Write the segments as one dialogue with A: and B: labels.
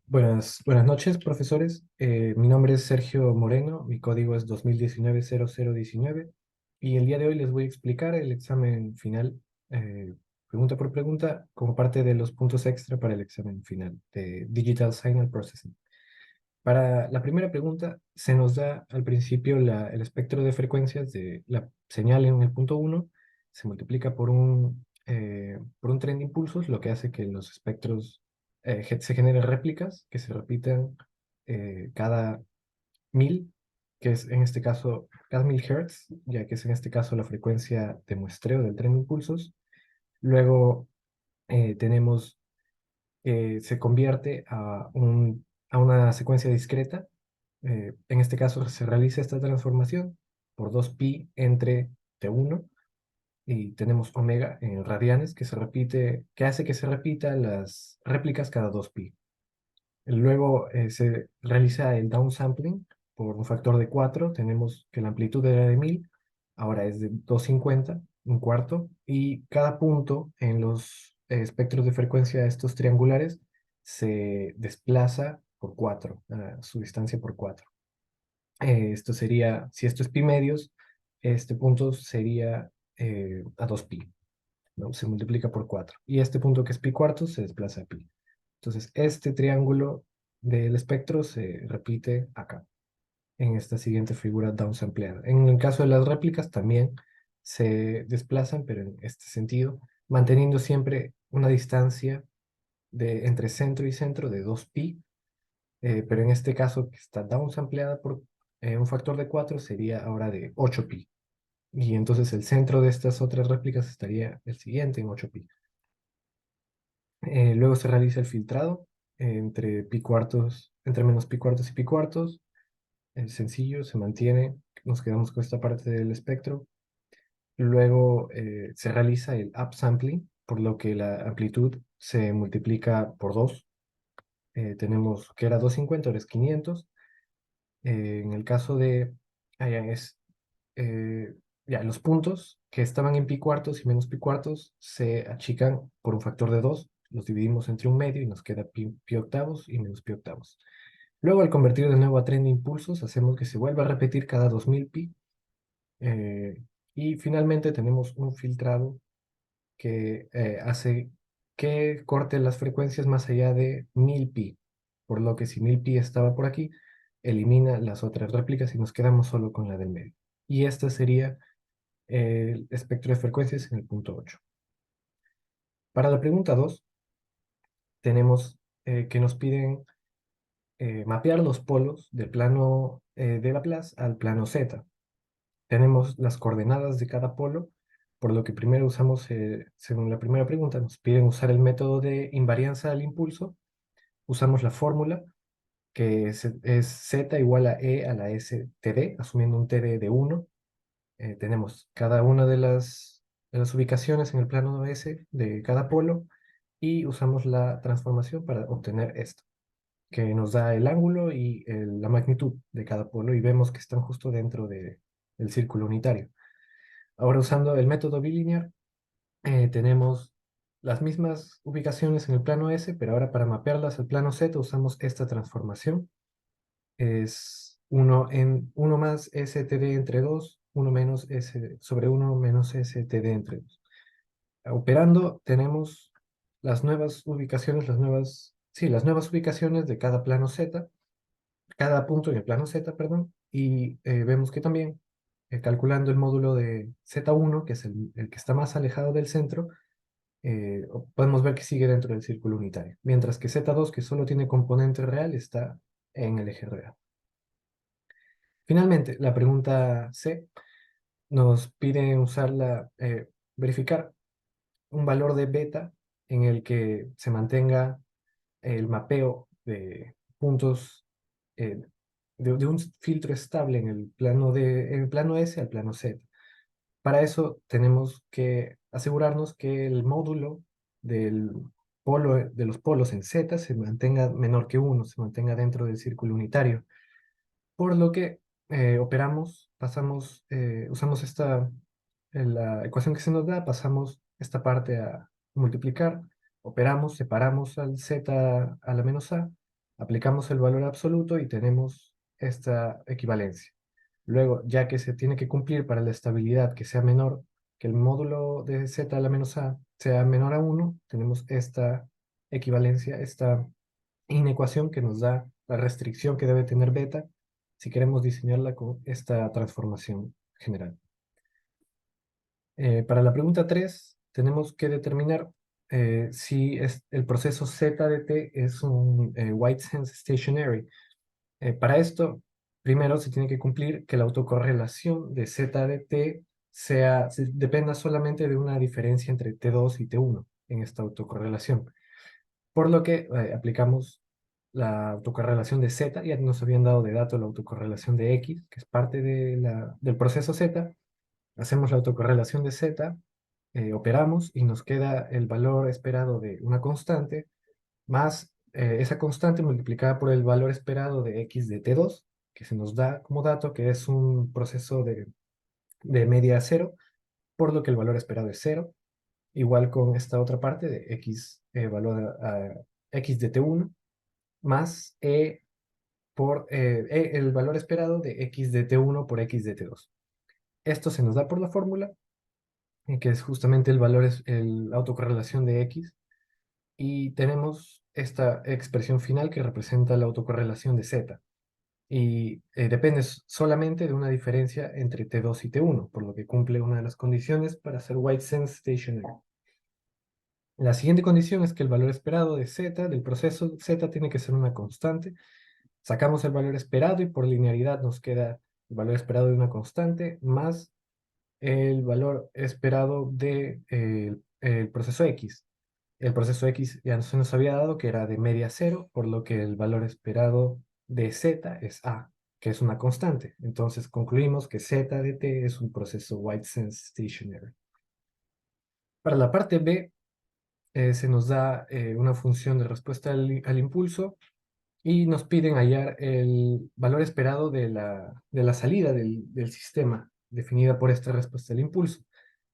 A: Buenas noches, profesores. Mi nombre es Sergio Moreno, mi código es 2019-0019 y el día de hoy les voy a explicar el examen final, pregunta por pregunta, como parte de los puntos extra para el examen final de Digital Signal Processing. Para la primera pregunta, se nos da al principio el espectro de frecuencias de la señal en el punto uno, se multiplica por un tren de impulsos, lo que hace que los espectros se generen réplicas que se repiten cada 1000, que es en este caso cada 1000 Hz, ya que es en este caso la frecuencia de muestreo del tren de impulsos. Luego tenemos que se convierte a una secuencia discreta. En este caso se realiza esta transformación por 2pi entre T1 y tenemos omega en radianes que hace que se repita las réplicas cada 2pi. Luego se realiza el downsampling por un factor de 4. Tenemos que la amplitud era de 1000, ahora es de 250, un cuarto, y cada punto en los espectros de frecuencia de estos triangulares se desplaza por 4, su distancia por 4. Esto sería, si esto es pi medios, este punto sería a 2pi, ¿no? Se multiplica por 4. Y este punto que es pi cuartos se desplaza a pi. Entonces, este triángulo del espectro se repite acá, en esta siguiente figura downsampleada. En el caso de las réplicas también se desplazan, pero en este sentido, manteniendo siempre una distancia entre centro y centro de 2pi, pero en este caso que está downsampleada por un factor de 4 sería ahora de 8pi. Y entonces el centro de estas otras réplicas estaría el siguiente en 8pi. Luego se realiza el filtrado entre pi cuartos, entre menos pi cuartos y pi cuartos. Es sencillo, se mantiene, nos quedamos con esta parte del espectro. Luego se realiza el upsampling, por lo que la amplitud se multiplica por 2. Tenemos que era 250, ahora es 500. En el caso de, ya es, ya, los puntos que estaban en pi cuartos y menos pi cuartos se achican por un factor de 2, los dividimos entre un medio y nos queda pi octavos y menos pi octavos. Luego, al convertir de nuevo a tren de impulsos, hacemos que se vuelva a repetir cada 2000 pi. eh, y finalmente tenemos un filtrado que hace que corte las frecuencias más allá de 1000 pi. Por lo que si 1000 pi estaba por aquí, elimina las otras réplicas y nos quedamos solo con la del medio. Y este sería el espectro de frecuencias en el punto 8. Para la pregunta 2, tenemos que nos piden mapear los polos del plano de Laplace al plano Z. Tenemos las coordenadas de cada polo, por lo que primero usamos, según la primera pregunta, nos piden usar el método de invarianza al impulso. Usamos la fórmula, que es z igual a e a la s td, asumiendo un td de 1. Tenemos cada una de las ubicaciones en el plano S de cada polo y usamos la transformación para obtener esto, que nos da el ángulo y la magnitud de cada polo y vemos que están justo dentro del círculo unitario. Ahora usando el método bilinear, tenemos las mismas ubicaciones en el plano S, pero ahora para mapearlas al plano Z usamos esta transformación. Es 1 más STD entre 2, 1 menos S sobre 1 menos STD entre 2. Operando tenemos las nuevas ubicaciones de cada plano Z, cada punto en el plano Z, perdón, y vemos que también, calculando el módulo de Z1, que es el que está más alejado del centro, podemos ver que sigue dentro del círculo unitario, mientras que Z2, que solo tiene componente real, está en el eje real. Finalmente, la pregunta C nos pide verificar un valor de beta en el que se mantenga el mapeo de puntos eh, de un filtro estable en el plano S al plano Z. Para eso tenemos que asegurarnos que el módulo del de los polos en Z se mantenga menor que 1, se mantenga dentro del círculo unitario. Por lo que usamos en la ecuación que se nos da, pasamos esta parte a multiplicar, operamos, separamos al Z a la menos A Aplicamos el valor absoluto y tenemos esta equivalencia. Luego, ya que se tiene que cumplir para la estabilidad que sea menor, que el módulo de z a la menos a sea menor a 1, tenemos esta equivalencia, esta inecuación que nos da la restricción que debe tener beta si queremos diseñarla con esta transformación general. Para la pregunta 3 tenemos que determinar si el proceso z de t es un White-Sense Stationary. Para esto, primero se tiene que cumplir que la autocorrelación de z de t dependa solamente de una diferencia entre t2 y t1 en esta autocorrelación. Por lo que aplicamos la autocorrelación de z, ya nos habían dado de dato la autocorrelación de x, que es parte del proceso z. Hacemos la autocorrelación de z, operamos y nos queda el valor esperado de una constante más esa constante multiplicada por el valor esperado de x de t2, que se nos da como dato que es un proceso de media cero, por lo que el valor esperado es cero, igual con esta otra parte de x valor a x de t1 más el valor esperado de x de t1 por x de t2. Esto se nos da por la fórmula, que es justamente el valor, la autocorrelación de x, y tenemos esta expresión final que representa la autocorrelación de z, y depende solamente de una diferencia entre t2 y t1, por lo que cumple una de las condiciones para hacer White-Sense Stationary. La siguiente condición es que el valor esperado de z, del proceso z, tiene que ser una constante. Sacamos el valor esperado y por linealidad nos queda el valor esperado de una constante más el valor esperado del proceso x. El proceso x ya se nos había dado que era de media cero, por lo que el valor esperado de z es a, que es una constante. Entonces concluimos que z de t es un proceso White-Sense Stationary. Para la parte b, se nos da una función de respuesta al impulso y nos piden hallar el valor esperado de la salida del sistema, definida por esta respuesta al impulso.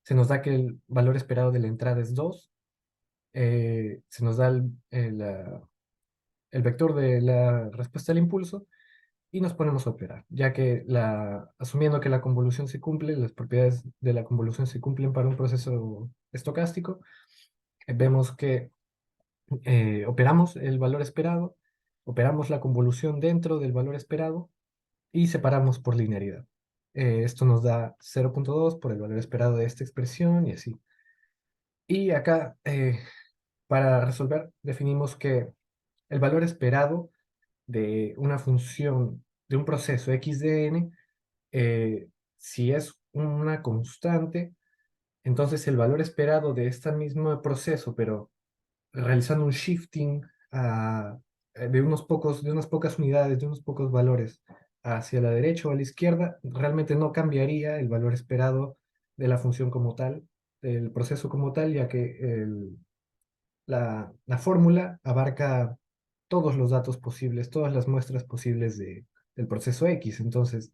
A: Se nos da que el valor esperado de la entrada es 2, se nos da el vector de la respuesta al impulso y nos ponemos a operar, ya que asumiendo que la convolución se cumple, las propiedades de la convolución se cumplen para un proceso estocástico, vemos que operamos el valor esperado, operamos la convolución dentro del valor esperado y separamos por linealidad. Esto nos da 0.2 por el valor esperado de esta expresión y así. Y acá, para resolver, definimos que el valor esperado de una función, de un proceso x de n, si es una constante, entonces el valor esperado de este mismo proceso, pero realizando un shifting de unas pocas unidades, de unos pocos valores hacia la derecha o a la izquierda, realmente no cambiaría el valor esperado de la función como tal, del proceso como tal, ya que la fórmula abarca todos los datos posibles, todas las muestras posibles del proceso X. Entonces,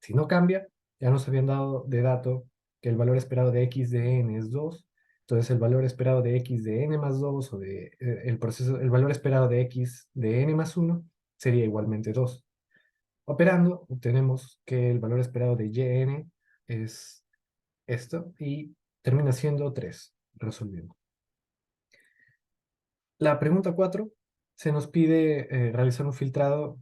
A: si no cambia, ya nos habían dado de dato que el valor esperado de x de n es 2. Entonces el valor esperado de x de n más 2 o el valor esperado de x de n más 1 sería igualmente 2. Operando, obtenemos que el valor esperado de yn es esto y termina siendo 3, resolviendo. La pregunta 4 se nos pide realizar un filtrado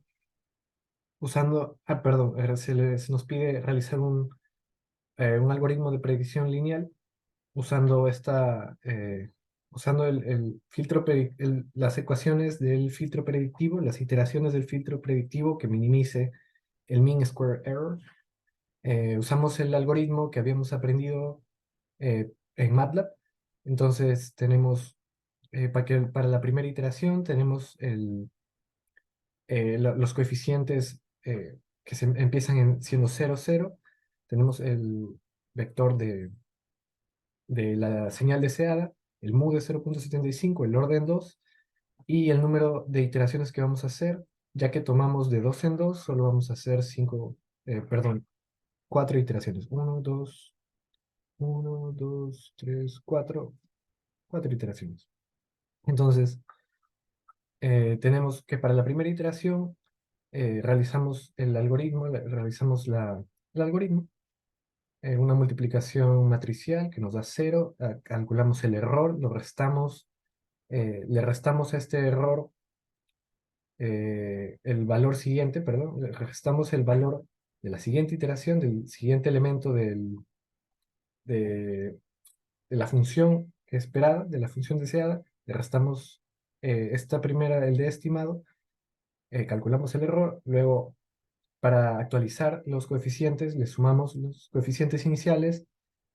A: perdón, se nos pide realizar un algoritmo de predicción lineal usando usando el filtro, las ecuaciones del filtro predictivo, las iteraciones del filtro predictivo que minimice el mean square error. Usamos el algoritmo que habíamos aprendido en MATLAB. Entonces tenemos, para la primera iteración tenemos los coeficientes que empiezan siendo 0, 0. Tenemos el vector de la señal deseada, el mu de 0.75, el orden 2, y el número de iteraciones que vamos a hacer, ya que tomamos de 2 en 2, solo vamos a hacer 4 iteraciones. 1, 2, 3, 4 iteraciones. Entonces, tenemos que para la primera iteración realizamos el algoritmo, el algoritmo, una multiplicación matricial que nos da 0, calculamos el error, lo restamos, le restamos a este error el valor siguiente, perdón, le restamos el valor de la siguiente iteración, del siguiente elemento de, de la función esperada, de la función deseada, le restamos esta primera, el de estimado, calculamos el error, luego para actualizar los coeficientes le sumamos los coeficientes iniciales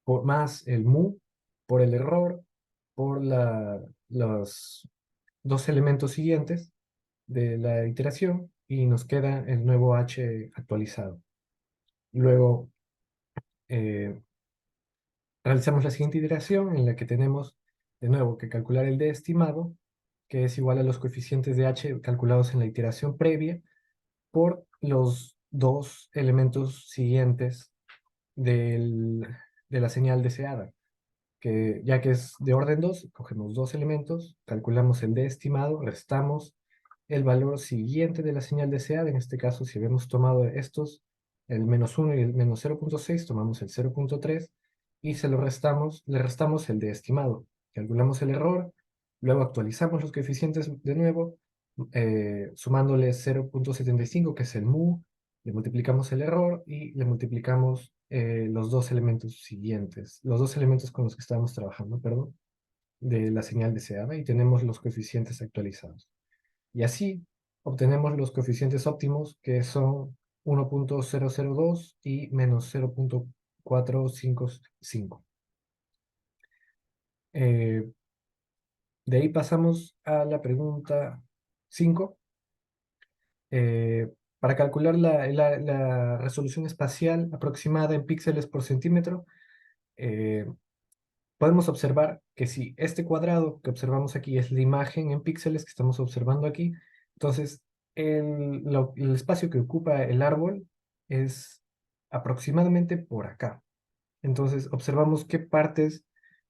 A: por, más el mu por el error, por los dos elementos siguientes de la iteración y nos queda el nuevo h actualizado. Luego eh, realizamos la siguiente iteración en la que tenemos de nuevo que calcular el d estimado, que es igual a los coeficientes de h calculados en la iteración previa por los dos elementos siguientes del- de la señal deseada, que ya que es de orden 2 cogemos dos elementos, calculamos el d estimado, restamos el valor siguiente de la señal deseada, en este caso si habíamos tomado estos, el -1 y el -0.6, tomamos el 0.3 y se lo restamos, le restamos el d estimado, calculamos el error, luego actualizamos los coeficientes de nuevo, sumándole 0.75, que es el mu, le multiplicamos el error y le multiplicamos los dos elementos siguientes, los dos elementos con los que estábamos trabajando, perdón, de la señal deseada y tenemos los coeficientes actualizados. Y así obtenemos los coeficientes óptimos que son 1.002 y -0.455. Eh, de ahí pasamos a la pregunta 5. Para calcular la resolución espacial aproximada en píxeles por centímetro, eh, podemos observar que si este cuadrado que observamos aquí es la imagen en píxeles que estamos observando aquí, entonces el espacio que ocupa el árbol es aproximadamente por acá. Entonces observamos qué partes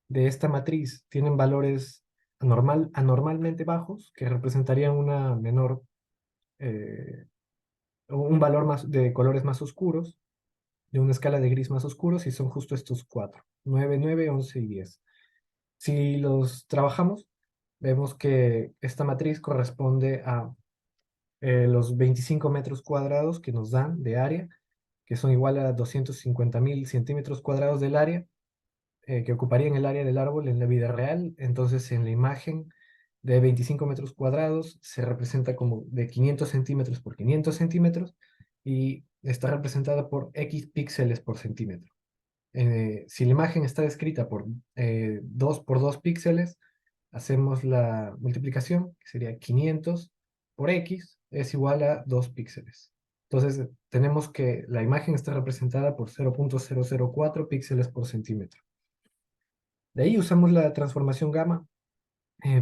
A: de esta matriz tienen valores anormalmente bajos, que representarían una menor, eh, un valor más de colores más oscuros, de una escala de gris más oscuros, y son justo estos cuatro: 9, 9, 11 y 10. Si los trabajamos, vemos que esta matriz corresponde a los 25 metros cuadrados que nos dan de área, que son igual a 250.000 centímetros cuadrados del área, que ocuparían el área del árbol en la vida real. Entonces, en la imagen de 25 metros cuadrados se representa como de 500 centímetros por 500 centímetros y está representada por X píxeles por centímetro. Si la imagen está descrita por 2 por 2 píxeles, hacemos la multiplicación, que sería 500 por X, es igual a 2 píxeles. Entonces, tenemos que la imagen está representada por 0.004 píxeles por centímetro. De ahí usamos la transformación gamma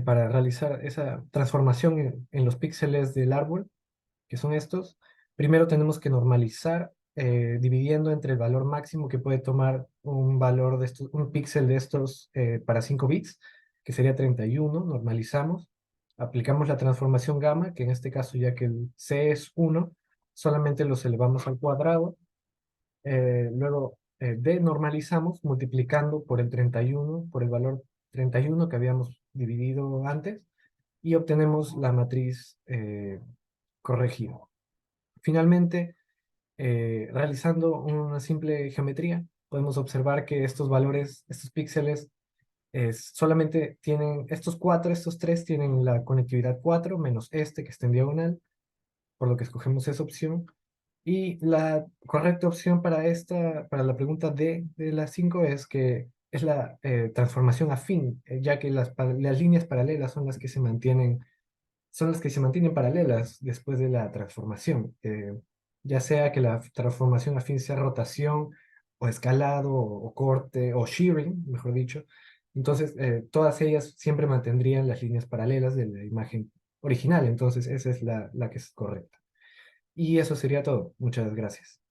A: para realizar esa transformación en los píxeles del árbol, que son estos. Primero tenemos que normalizar dividiendo entre el valor máximo que puede tomar un valor de estos, un píxel de estos para 5 bits, que sería 31, normalizamos, aplicamos la transformación gamma, que en este caso ya que el c es 1, solamente los elevamos al cuadrado, luego denormalizamos multiplicando por el 31, por el valor 31 que habíamos dividido antes, y obtenemos la matriz corregida. Finalmente, realizando una simple geometría, podemos observar que estos valores, estos píxeles, solamente tienen, estos tres tienen la conectividad 4, menos este que está en diagonal, por lo que escogemos esa opción. Y la correcta opción para para la pregunta D de las 5 es que es la transformación afín, ya que las líneas paralelas son las que se mantienen paralelas después de la transformación, ya sea que la transformación afín sea rotación o escalado o corte o shearing, mejor dicho. Entonces, todas ellas siempre mantendrían las líneas paralelas de la imagen original, entonces esa es la que es correcta. Y eso sería todo. Muchas gracias.